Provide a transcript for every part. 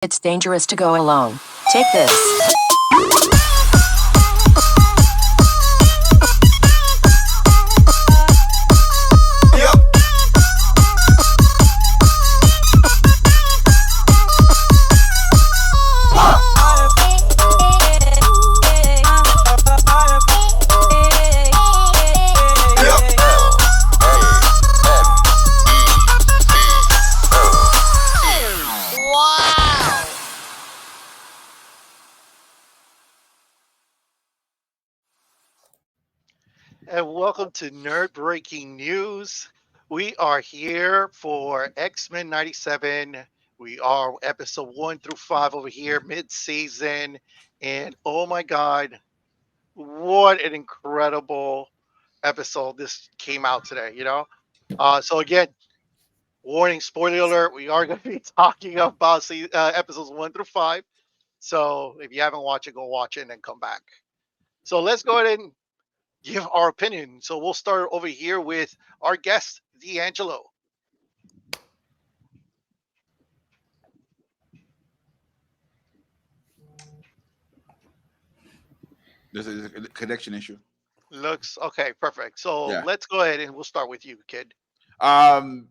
It's dangerous to go alone. Take this. And welcome to Nerd Breaking News. We are here for X Men 97. We are episode 1 through 5 over here, mid season. And oh my God, what an incredible episode this came out today, So, again, warning, spoiler alert, we are going to be talking about episodes 1 through 5. So, if you haven't watched it, go watch it and then come back. So, let's go ahead and give our opinion. So we'll start over here with our guest, D'Angelo. There's a connection issue. Looks okay, perfect. So Yeah. let's go ahead and we'll start with you, kid. Um.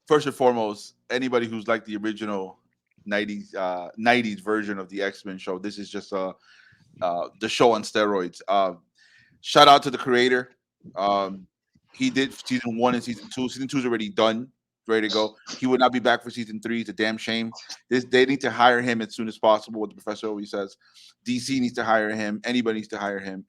First and foremost, anybody who's like the original '90s version of the X-Men show, this is just the show on steroids. Shout out to the creator. Um, he did season 1 and season 2. Season 2 is already done, ready to go. He would not be back for season 3. It's a damn shame. They need to hire him as soon as possible. What the professor always says. DC needs to hire him. Anybody needs to hire him.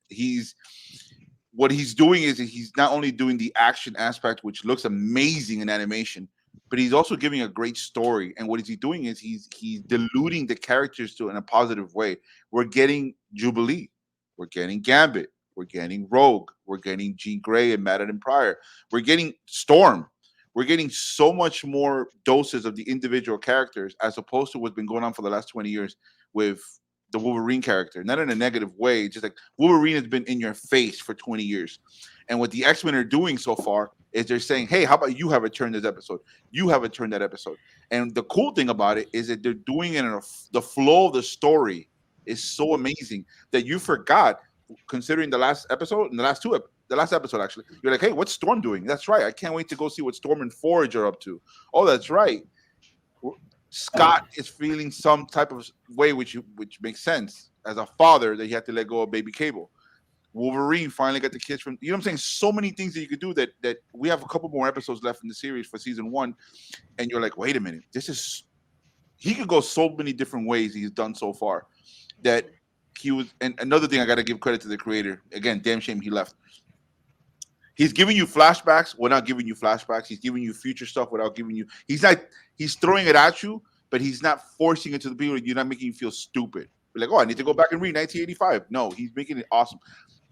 What he's doing is he's not only doing the action aspect, which looks amazing in animation, but he's also giving a great story. And what is he doing is he's diluting the characters to in a positive way. We're getting Jubilee, we're getting Gambit, we're getting Rogue, we're getting Jean Grey and Madeline Pryor, we're getting Storm. We're getting so much more doses of the individual characters as opposed to what's been going on for the last 20 years with the Wolverine character, not in a negative way, just like Wolverine has been in your face for 20 years. And what the X-Men are doing so far is they're saying, hey, how about you have a turn this episode? You have a turn that episode. And the cool thing about it is that they're doing it in the flow of the story is so amazing that you forgot, considering the last episode and the last episode actually, you're like, hey, what's Storm doing? That's right. I can't wait to go see what Storm and Forge are up to. Oh, that's right. Scott is feeling some type of way, which makes sense as a father that he had to let go of baby Cable. Wolverine finally got the kids from, you know what I'm saying? So many things that you could do that we have a couple more episodes left in the series for season 1, and you're like, wait a minute, this is he could go so many different ways he's done so far that he was. And another thing, I got to give credit to the creator again. Damn shame he left. He's giving you flashbacks without giving you flashbacks. He's giving you future stuff without giving you. He's not. He's throwing it at you, but he's not forcing it to the people. You're not making you feel stupid. You're like, oh, I need to go back and read 1985. No, he's making it awesome.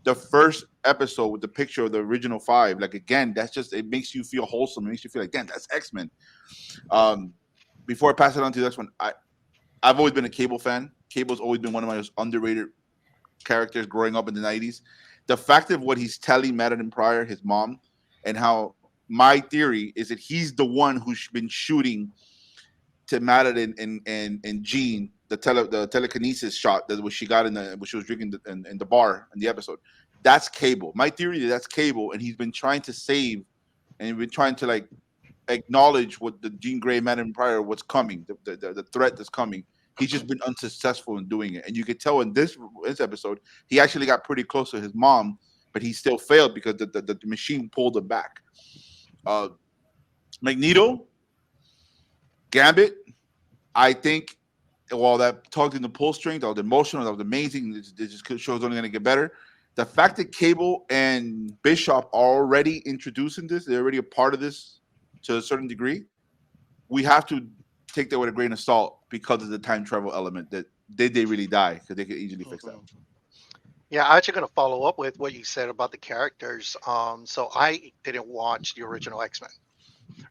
The first episode with the picture of the original 5, like again, that's just it makes you feel wholesome. It makes you feel like, damn, that's X-Men. Um, Before I pass it on to the next one, I've always been a Cable fan. Cable's always been one of my most underrated characters growing up in the 90s. The fact of what he's telling Madeline Pryor, his mom, and how my theory is that he's the one who's been shooting to Madeline and Jean the telekinesis shot that was she got in the when she was drinking in the bar in the episode. That's Cable. My theory is that's Cable, and he's been trying to save and he's been trying to like acknowledge what the Jean Grey, Madeline Pryor, what's coming, the threat that's coming. He's just been unsuccessful in doing it, and you could tell in this episode he actually got pretty close to his mom, but he still failed because the machine pulled him back. Uh, Magneto, Gambit, I think while that tugged in the pull string, that was emotional, that was amazing. This just show's only going to get better. The fact that Cable and Bishop are already introducing this, they're already a part of this to a certain degree. We have to take that with a grain of salt because of the time travel element. That did they really die? Because they could easily fix that. Mhm. Yeah, I'm actually going to follow up with what you said about the characters. So I didn't watch the original X Men,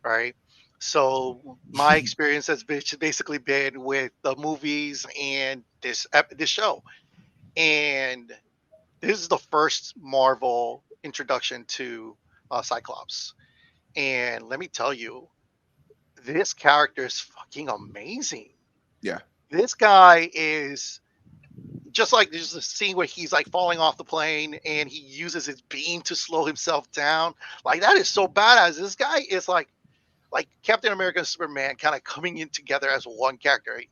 right? So my experience has basically been with the movies and this show, and this is the first Marvel introduction to Cyclops. And let me tell you, this character is fucking amazing. Yeah, This guy is just like there's a scene where he's like falling off the plane and he uses his beam to slow himself down. Like that is so badass. This guy is like Captain America and Superman kind of coming in together as one character.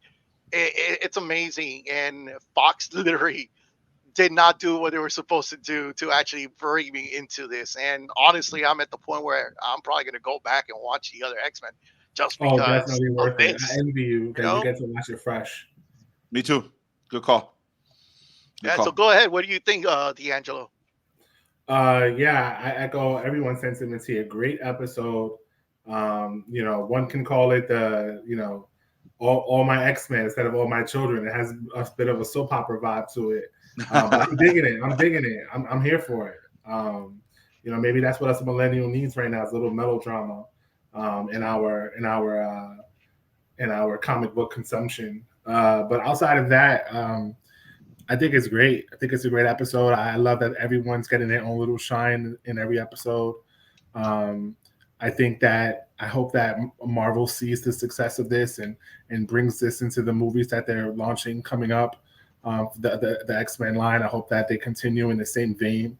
It's amazing, and Fox literally did not do what they were supposed to do to actually bring me into this. And honestly, I'm at the point where I'm probably going to go back and watch the other X-Men just Oh, because definitely of worth it. I this. envy you You that you know? get to watch it fresh. Me too. Good call. Good Yeah. call. So go ahead. What do you think, D'Angelo? Yeah, I echo everyone's sentiments here. Great episode. One can call it all my X-Men instead of all my children. It has a bit of a soap opera vibe to it. But I'm digging it. I'm here for it. Maybe that's what us millennial needs right now is a little melodrama in our comic book consumption. But outside of that, I think it's great. I think it's a great episode. I love that everyone's getting their own little shine in every episode. I hope that Marvel sees the success of this and brings this into the movies that they're launching coming up. The X-Men line. I hope that they continue in the same vein.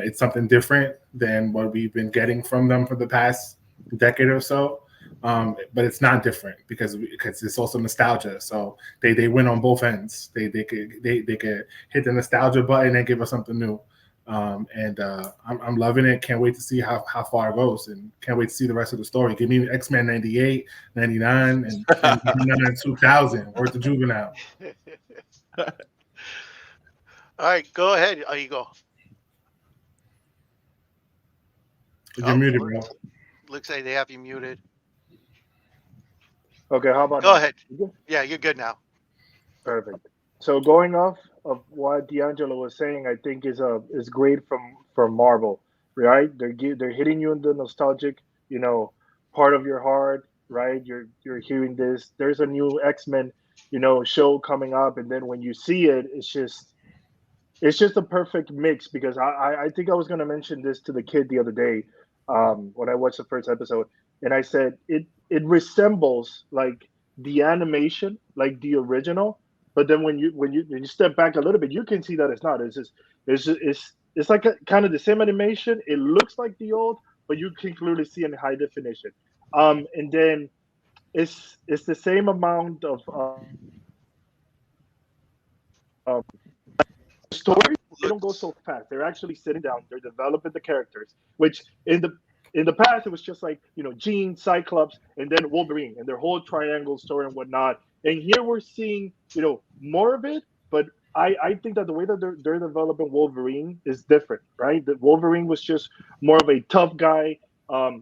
It's something different than what we've been getting from them for the past decade or so. But it's not different because it's also nostalgia. So they win on both ends. They could hit the nostalgia button and give us something new. I'm loving it. Can't wait to see how far it goes, and can't wait to see the rest of the story. Give me X-Men 98, 99, and 2000. Worth the Juvenile. All right, go ahead. There you go. You're muted, bro. Looks like they have you muted. Okay, how about Go now? ahead. You good? Yeah, you're good now. Perfect. So going off of what D'Angelo was saying, I think is great from Marvel, right? They're hitting you in the nostalgic, part of your heart, right? You're hearing this. There's a new X-Men, show coming up, and then when you see it, it's just a perfect mix because I think I was gonna mention this to the kid the other day, when I watched the first episode, and I said it resembles like the animation, like the original, but then when you step back a little bit, you can see that it's not. It's like kind of the same animation. It looks like the old, but you can clearly see in high definition. And then it's the same amount of story. They don't go so fast. They're actually sitting down. They're developing the characters, which in the past it was just like Jean, Cyclops, and then Wolverine, and their whole triangle story and whatnot. And here we're seeing more of it, but I think that the way that they're developing Wolverine is different, right? That Wolverine was just more of a tough guy.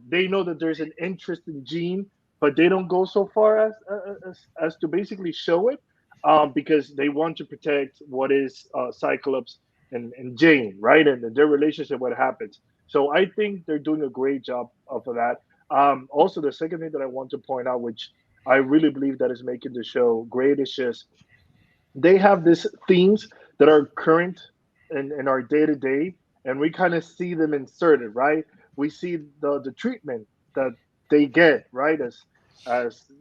They know that there's an interest in Jean, but they don't go so far as to basically show it, because they want to protect what is Cyclops and Jane, right? And their relationship, what happens. So I think they're doing a great job of that. Also, the second thing that I want to point out, which I really believe that is making the show great, is just they have these themes that are current in our day to day, and we kind of see them inserted, right? We see the treatment that they get, right, as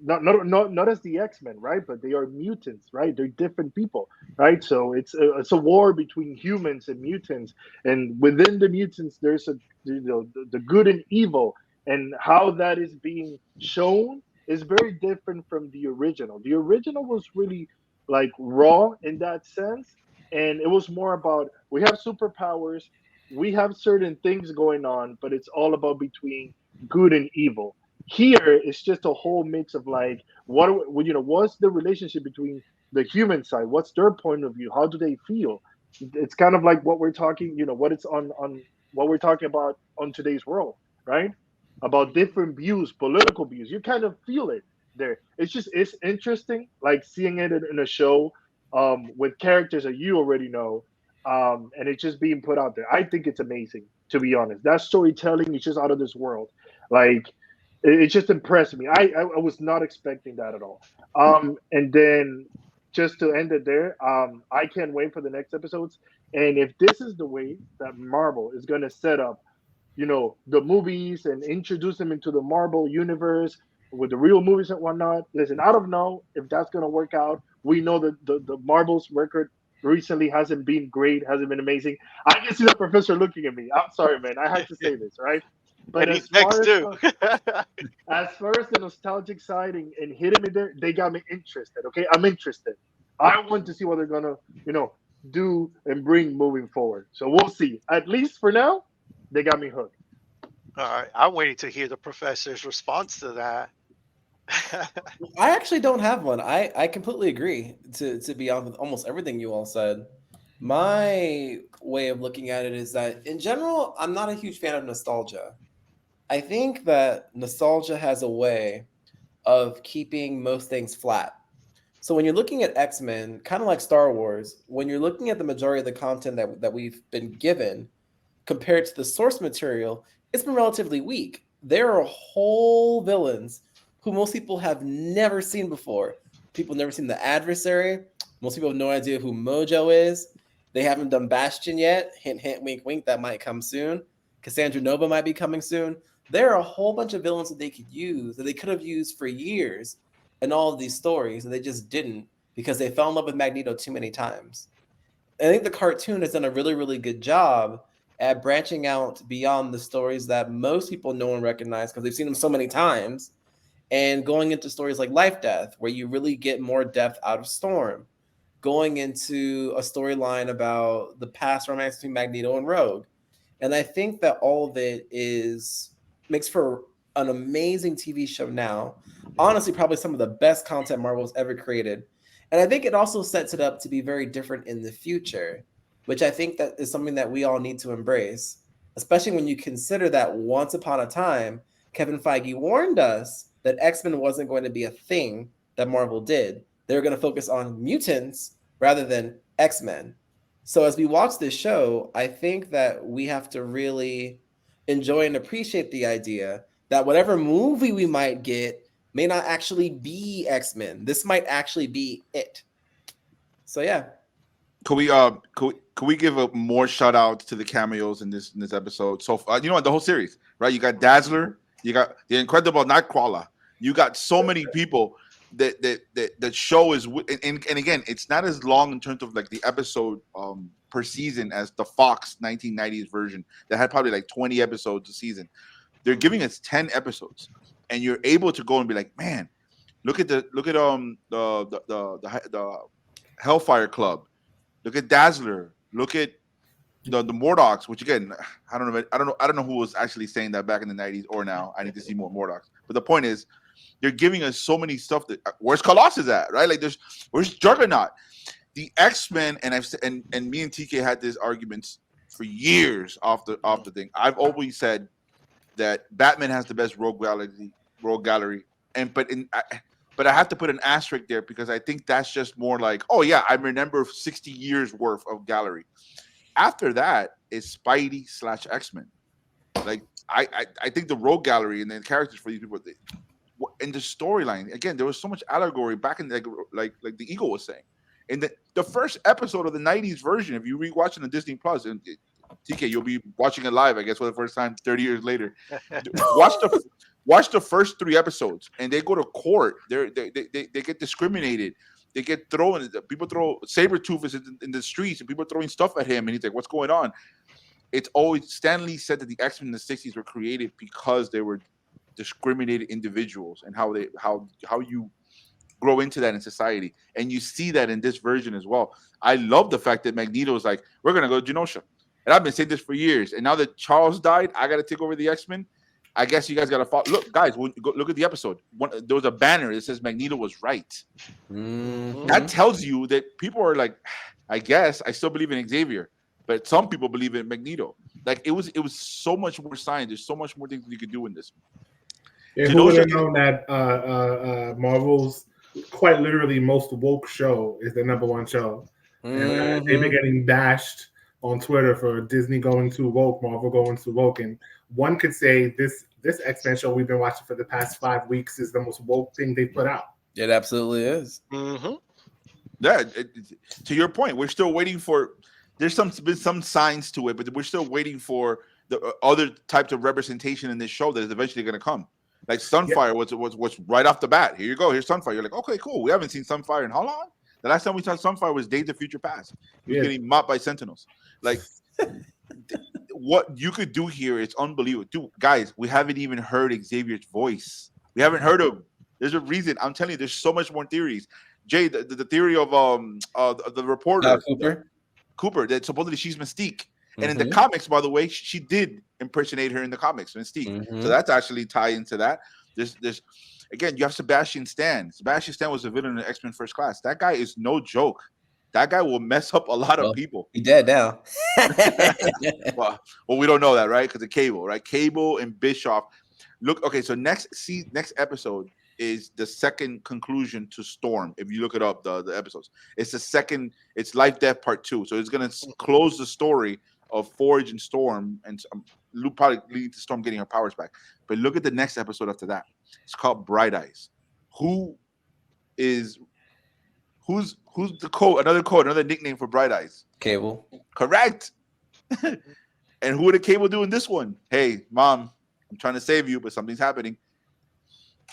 not as the X-Men, right, but they are mutants, right? They're different people, right? So it's a war between humans and mutants, and within the mutants, there's the good and evil, and how that is being shown is very different from the original. The original was really like raw in that sense, and it was more about we have superpowers, we have certain things going on, but it's all about between good and evil. Here it's just a whole mix of like what's the relationship between the human side, what's their point of view, how do they feel. It's kind of like what we're talking, what it's on what we're talking about on today's world, right? About different views, political views. You kind of feel it there. It's interesting, like seeing it in a show, with characters that you already know, and it's just being put out there. I think it's amazing, to be honest. That storytelling is just out of this world. Like it just impressed me. I was not expecting that at all. And then just to end it there, I can't wait for the next episodes. And if this is the way that Marvel is going to set up the movies and introduce them into the Marvel universe with the real movies and whatnot. Listen, I don't know if that's going to work out We know that the Marvel's record recently hasn't been great, hasn't been amazing. I can see the professor looking at me. I'm sorry, man. I had to say this, right? But And he's next too. as far as the nostalgic side and hitting me there, they got me interested. Okay, I'm interested. I want to see what they're gonna, do and bring moving forward. So we'll see. At least for now, they got me hooked. All right, I'm waiting to hear the professor's response to that. I actually don't have one. I completely agree to be honest with almost everything you all said. My way of looking at it is that in general, I'm not a huge fan of nostalgia. I think that nostalgia has a way of keeping most things flat. So when you're looking at X-Men, kind of like Star Wars, when you're looking at the majority of the content that we've been given compared to the source material, it's been relatively weak. There are whole villains who most people have never seen before. People never seen the Adversary. Most people have no idea who Mojo is. They haven't done Bastion yet. Hint, hint, wink, wink. That might come soon. Cassandra Nova might be coming soon. There are a whole bunch of villains that they could use, that they could have used for years in all of these stories, and they just didn't because they fell in love with Magneto too many times. I think the cartoon has done a really, really good job at branching out beyond the stories that most people know and recognize because they've seen them so many times, and going into stories like Life Death, where you really get more depth out of Storm, going into a storyline about the past romance between Magneto and Rogue. And I think that all of it makes for an amazing TV show now. Honestly, probably some of the best content Marvel's ever created. And I think it also sets it up to be very different in the future, which I think that is something that we all need to embrace, especially when you consider that once upon a time, Kevin Feige warned us that X-Men wasn't going to be a thing that Marvel did. They were going to focus on mutants rather than X-Men. So as we watch this show, I think that we have to really enjoy and appreciate the idea that whatever movie we might get may not actually be X-Men. This might actually be it. So yeah. Could we give a more shout outs to the cameos in this episode? So you know what, the whole series, right? You got Dazzler, you got the Incredible Nightcrawler, you got so many people that show is and again, it's not as long in terms of like the episode per season as the Fox 1990s version that had probably like 20 episodes a season. They're giving us 10 episodes, and you're able to go and be like, man, look at the Hellfire Club, look at Dazzler, look at the Morlocks, which again, I don't know who was actually saying that back in the 90s or now. I need to see more Morlocks. But the point is, they're giving us so many stuff that where's Colossus at, right? Like where's Juggernaut? The X-Men, and me and TK had this arguments for years off the thing. I've always said that Batman has the best rogue gallery, but I have to put an asterisk there because I think that's just more like, oh yeah, I remember 60 years worth of gallery. After that is Spidey / X-Men. Like I think the rogue gallery and the characters for these people in the storyline, again, there was so much allegory back in like the Eagle was saying. In the first episode of the 90s version, if you rewatching the Disney Plus, and TK, you'll be watching it live, I guess, for the first time 30 years later. Watch the first 3 episodes, and they go to court. They get discriminated. They get thrown. People throw Sabretooth in the streets, and people throwing stuff at him, and he's like, "What's going on?" It's always Stan Lee said that the X-Men in the 60s were created because they were discriminated individuals, and how you grow into that in society, and you see that in this version as well. I love the fact that Magneto is like, "We're gonna go to Genosha," and I've been saying this for years. And now that Charles died, I got to take over the X-Men. I guess you guys got to follow. Look, guys, look at the episode. There was a banner that says Magneto was right. Mm-hmm. That tells you that people are like, I guess I still believe in Xavier, but some people believe in Magneto. Like it was so much more science. There's so much more things you could do in this. Yeah, who would have known that Marvel's quite literally most woke show is the #1 show? Mm-hmm. And they've been getting bashed on Twitter for Disney going too woke, Marvel going too woke, and one could say this X-Men show we've been watching for the past 5 weeks is the most woke thing they put out. It absolutely is. Mm-hmm. Yeah, to your point, we're still waiting for. There's been some signs to it, but we're still waiting for the other types of representation in this show that is eventually going to come. Like Sunfire was right off the bat. Here you go. Here's Sunfire. You're like, okay, cool. We haven't seen Sunfire in how long? The last time we saw Sunfire was Days of Future Past. He was Yeah. getting mopped by Sentinels. Like, what you could do here is unbelievable. Dude, guys, we haven't even heard Xavier's voice. We haven't heard him. There's a reason. I'm telling you, there's so much more theories. Jay, the theory of the reporter Cooper, that supposedly she's Mystique. And in the comics, by the way, she did impersonate her in the comics, Mystique. So that's actually tied into that. There's again, you have Sebastian Stan. Sebastian Stan was a villain in X-Men First Class. That guy is no joke. That guy will mess up a lot of people. He dead now. well, we don't know that, right? Because of Cable, right? Cable and Bischoff. Look, okay, so next episode is the second conclusion to Storm. If you look it up, the episodes, it's the second. It's Life Death Part 2. So it's gonna close the story of Forge and Storm, and probably lead to Storm getting her powers back. But look at the next episode after that. It's called Bright Eyes. Who's the code? Another nickname for Bright Eyes. Cable. Correct. And who did Cable do in this one? Hey, Mom, I'm trying to save you, but something's happening.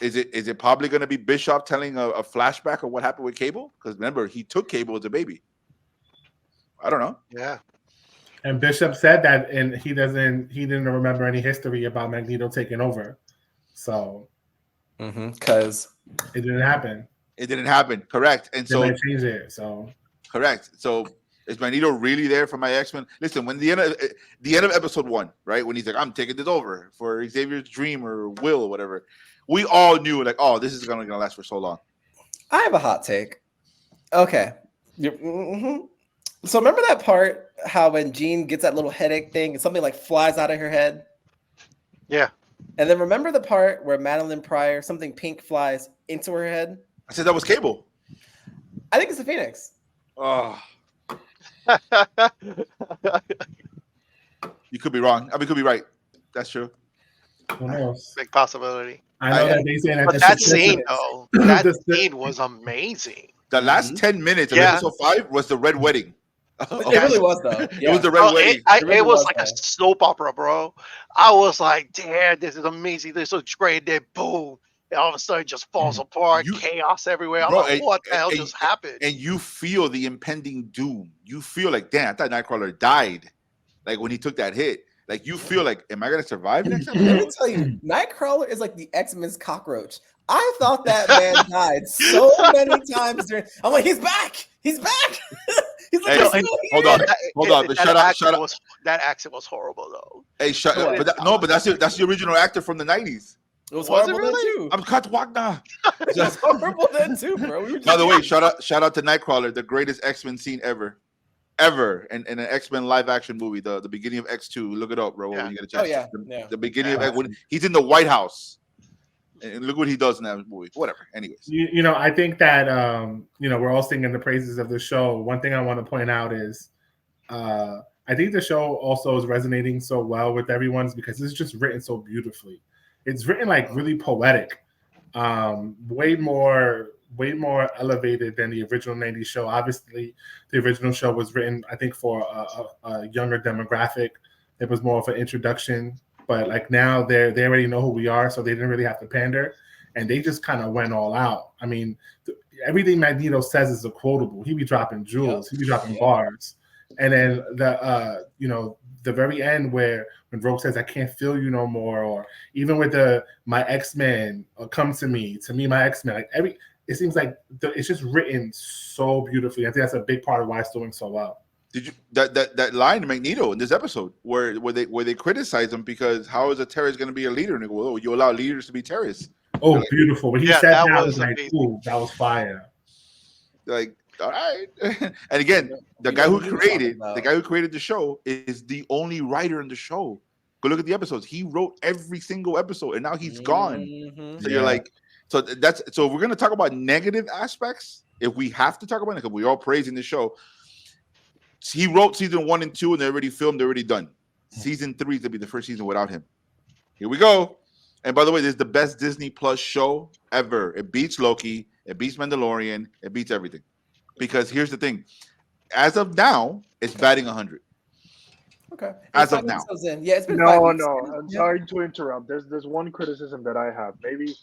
Is it probably going to be Bischoff telling a flashback of what happened with Cable? Because remember, he took Cable as a baby. I don't know. Yeah. And Bishop said that, and he didn't remember any history about Magneto taking over. So, because it didn't happen. It didn't happen. Correct. And They so might change it. So correct. So is Magneto really there for my X-Men? Listen, when the end of episode 1, right? When he's like, I'm taking this over for Xavier's dream or will or whatever, we all knew like, oh, this is gonna last for so long. I have a hot take. Okay. So remember that part how when Jean gets that little headache thing and something like flies out of her head? Yeah. And then remember the part where Madeline Pryor, something pink flies into her head? I said that was Cable. I think it's the Phoenix. Oh, you could be wrong. I mean, you could be right. That's true. who knows? Big possibility. I know that they say that. But that scene, though, that The- scene was amazing. The last 10 minutes of Yeah. episode 5 was the Red Wedding. It really was, though. It was the Red Bro, Wedding. It really it was was, like though. a soap opera, bro. I was like, damn, this is amazing. This is great. Then boom. And all of a sudden it just falls apart. You- Chaos everywhere. I'm Bro, like, what the hell and- just happened? And you feel the impending doom. You feel like, damn, I thought Nightcrawler died. Like when he took that hit. Like you feel like, am I gonna survive next Let me episode? tell you, Nightcrawler is like the X-Men's cockroach. I thought that man died so many times during. I'm like, he's back. He's back. He's like, Hey, "I'm hey, still hold here." on. Hold on, but shut up, shut up. That accent was horrible, though. Hey, shut No, up. But that's the original actor from the 90s. It was Was it horrible then really? too. I'm Kat Wagner. It was horrible then too, bro. We were By the way, just- shout out to Nightcrawler, the greatest X-Men scene ever. In an X-Men live action movie, the beginning of X2. Look it up, bro, Yeah. when you get a chance. Oh, yeah, The, yeah. the beginning Yeah. of when he's in the White House. And look what he does in that movie. Whatever. Anyways. You know, I think that we're all singing the praises of the show. One thing I want to point out is I think the show also is resonating so well with everyone's because it's just written so beautifully. It's written like really poetic, way more elevated than the original 90s show. Obviously, the original show was written, I think, for a younger demographic. It was more of an introduction, but like now they already know who we are, so they didn't really have to pander, and they just kind of went all out. I mean, everything Magneto says is a quotable. He be dropping jewels, he be dropping bars, and then the very end where when Rogue says, "I can't feel you no more," or even with my X-Men, come to me, my X-Men, like it seems like it's just written so beautifully. I think that's a big part of why it's doing so well. Did you that line in Magneto in this episode where they criticize him because how is a terrorist going to be a leader? And they go, oh, you allow leaders to be terrorists. Oh, beautiful! When he Yeah, said that that, I was was like, amazing. "Ooh, that was fire." Like, all right. And again, the You guy know who who you're created talking about. the show is the only writer in the show. Go look at the episodes. He wrote every single episode, and now he's gone. Mhm. So you're like, so if we're gonna talk about negative aspects, if we have to talk about it, because we're all praising the show. He wrote season 1 and 2, and they're already filmed, they're already done. Season 3 is gonna be the first season without him. Here we go. And by the way, this is the best Disney Plus show ever. It beats Loki, it beats Mandalorian, it beats everything. Because here's the thing: as of now, it's batting 100. Okay. As It's of 5 now. episodes in. Yeah, it's been No, 5 weeks. no. I'm Yeah. sorry to interrupt. There's one criticism that I have. Maybe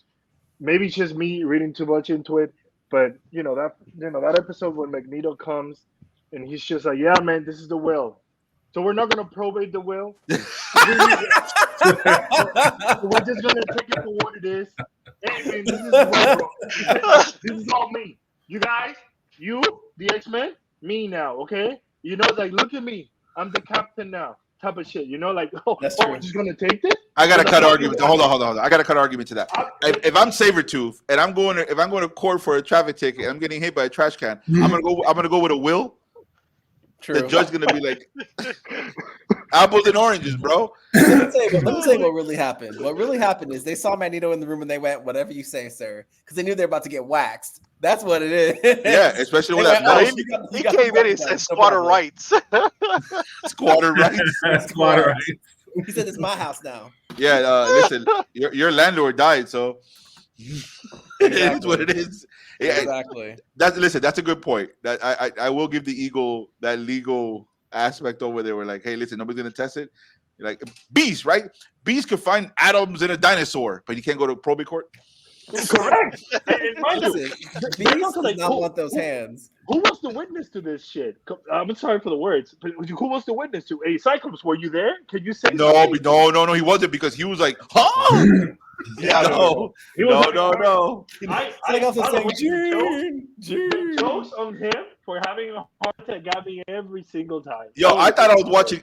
it's just me reading too much into it. But that episode when Magneto comes and he's just like, yeah, man, this is the will. So we're not gonna probate the will. We're just gonna take it for what it is. And this is this is all me. You guys, you, the X-Men, me now, okay? Like, look at me. I'm the captain now. Type of shit. Like, That's we're true. just gonna take this? I got to cut argument. Hold on. I got to cut argument to that. If I'm Sabretooth and I'm going to court for a traffic ticket and I'm getting hit by a trash can, I'm gonna go with a will. True. The judge's gonna be like, apples and oranges, bro. Let me tell you what really happened. What really happened is they saw Magneto in the room and they went, "Whatever you say, sir," because they knew they're about to get waxed. That's what it is. Yeah, especially with that. They Mouse. went, He came in and said squatter rights. Squatter rights. Squatter rights. He said, "It's my house now." Yeah, listen, your landlord died, so it is what it is. Yeah, Exactly. that's a good point. That I will give the Eagle that legal aspect over there. We're like, hey, listen, nobody's gonna test it. You're like Beast, right? Beast could find atoms in a dinosaur, but he can't go to probate court. Correct. And mind you, Listen, they're Beast also does like, not who- want those hands. Who was the witness to this shit? I'm sorry for the words, but who was the witness to? Hey, Cyclops, were you there? Can you say No, something? no, he wasn't because he was like, huh? Yeah, no, He was like, no. Like also I saying, don't know, June. the jokes on him for having a heart attack got me every single time. Yo, I thought I was watching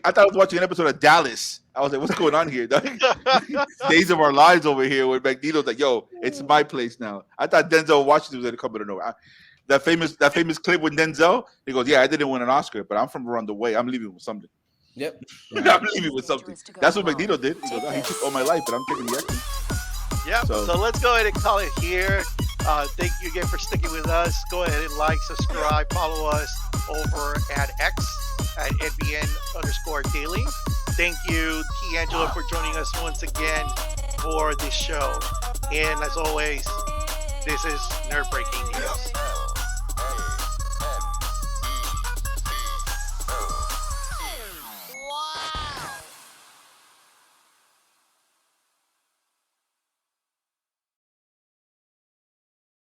an episode of Dallas. I was like, what's going on here? Days of Our Lives over here where Magneto's like, yo, it's my place now. I thought Denzel Washington was going to come out of nowhere. That famous clip with Denzel, he goes, yeah, I didn't win an Oscar, but I'm from around the way. I'm leaving with something. Yep. I'm leaving with something. That's what Magneto did. He goes, oh, he took all my life, but I'm taking the extra. Yeah, so let's go ahead and call it here. Thank you again for sticking with us. Go ahead and like, subscribe, follow us over at X at NBN_daily. Thank you, D'Angelo, for joining us once again for this show. And as always, this is Nerd Breaking News.